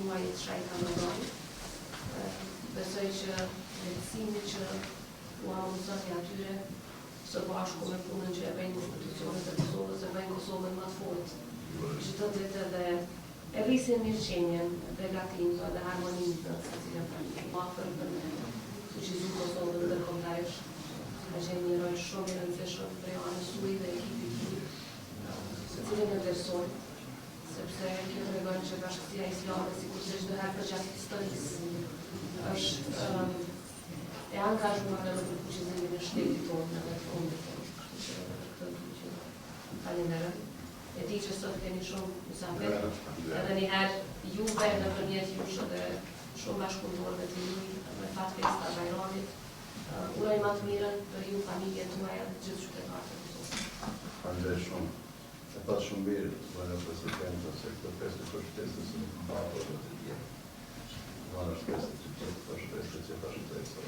muajit shajt Ramazanit. Besoj që lehtësimi që u amëzoni atyre së bashku me punën që e bëjnë institucionet e Kosovës, e bëjnë Kosovën më të fortë. Që të ditë edhe e rrisin mirëqenjen, begatin dhe harmonin të secilën familje. Afër për me fuqizu Kosovën ndërkombëtarisht. Ka qenë një rol shumë i rëndësishëm për Johannes Sui dhe ekipit i të cilin e vlerësoj, sepse kjo tregon që Bashkësia Islame, sikur që çdo herë përgjatë historisë, është e angazhuar në përfuqizimin e shtetit tonë dhe të fundit tonë. Kështu që këtë që falenderoj. E di që sot keni shumë mysafir, edhe njëherë juve nëpërmjet jush dhe shumë bashkëpunëtorëve të juaj me fat festa Bajramit. Uroj më të mirën për ju, familjet tuaja dhe gjithë qytetarët e Kosovës. Falenderoj shumë. E pas shumë mirë, vëna presidenta, se këtë festë të shtetit se nuk mbahet edhe të tjerë. Vëna festë të gjithë, është festë që është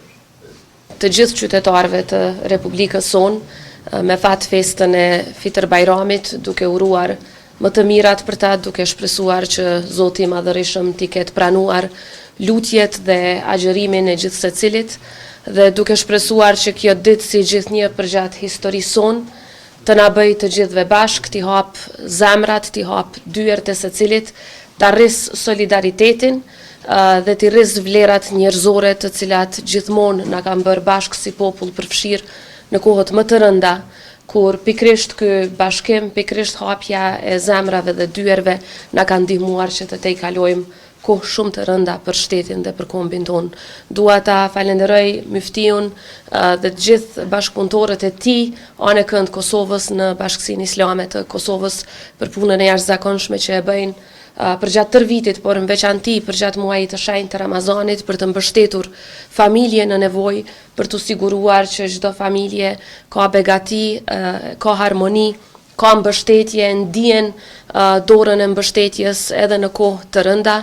të gjithë qytetarëve të Republikës sonë me fat festën e Fitër Bajramit, duke uruar më të mirat për ta, duke shpresuar që Zoti i Madhërisëm t'i ketë pranuar lutjet dhe agjërimin e gjithë secilit, dhe duke shpresuar që kjo ditë si gjithnjë përgjatë historisë sonë të na bëj të gjithëve bashkë, t'i hap zemrat, t'i hap dyert e secilit, t'a rris solidaritetin dhe t'i rris vlerat njerëzore të cilat gjithmonë na kanë bërë bashkë si popull përfshirë në kohët më të rënda, kur pikrisht ky bashkim, pikrisht hapja e zemrave dhe dyerve na kanë ndihmuar që të kalojmë kohë shumë të rënda për shtetin dhe për kombin tonë. Dua ta falenderoj Myftiun dhe të gjithë bashkëpunëtorët e tij anë kënd Kosovës në Bashkësinë Islame të Kosovës për punën e jashtëzakonshme që e bëjnë përgjatë tërë vitit, por në veçanti përgjatë muajit të shenjtë të Ramazanit, për të mbështetur familje në nevojë, për të siguruar që çdo familje ka begati, ka harmoni, ka mbështetje, ndihen dorën e mbështetjes edhe në kohë të rënda.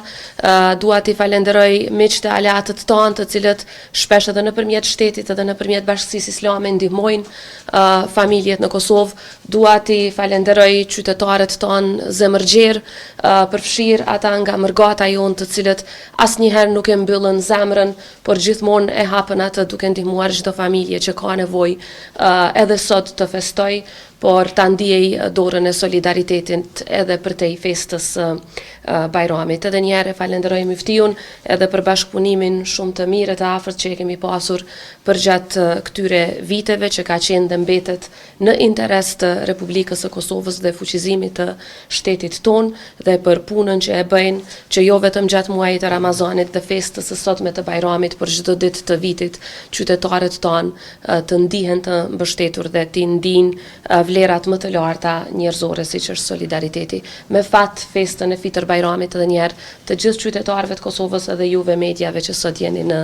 Dua t'i falenderoj miqtë e aleatët tanë, të cilët shpesh edhe nëpërmjet shtetit edhe nëpërmjet Bashkësisë Islame ndihmojnë familjet në Kosovë. Dua t'i falenderoj qytetarët tanë zemërgjerë, përfshirë ata nga mërgata jonë, të cilët asnjëherë nuk e mbyllën zemrën, por gjithmonë e hapën atë duke ndihmuar çdo familje që ka nevojë edhe sot të festoj, por ta ndiej dorën e solidaritetit edhe për te festës Bajramit. Edhe një herë falenderoj Myftiun edhe për bashkëpunimin shumë të mirë të afërt që e kemi pasur përgjatë këtyre viteve, që ka qenë dhe mbetet në interes të Republikës së Kosovës dhe fuqizimit të shtetit tonë, dhe për punën që e bëjnë, që jo vetëm gjatë muajit të Ramazanit dhe festës së sotme të Bajramit, por çdo ditë të vitit qytetarët tanë të ndihen të mbështetur dhe të ndinë vlerat më të larta njerëzore, siç është solidariteti. Me fat festën e Fitër Bajramit edhe një herë të gjithë qytetarëve të Kosovës edhe juve mediave që sot jeni në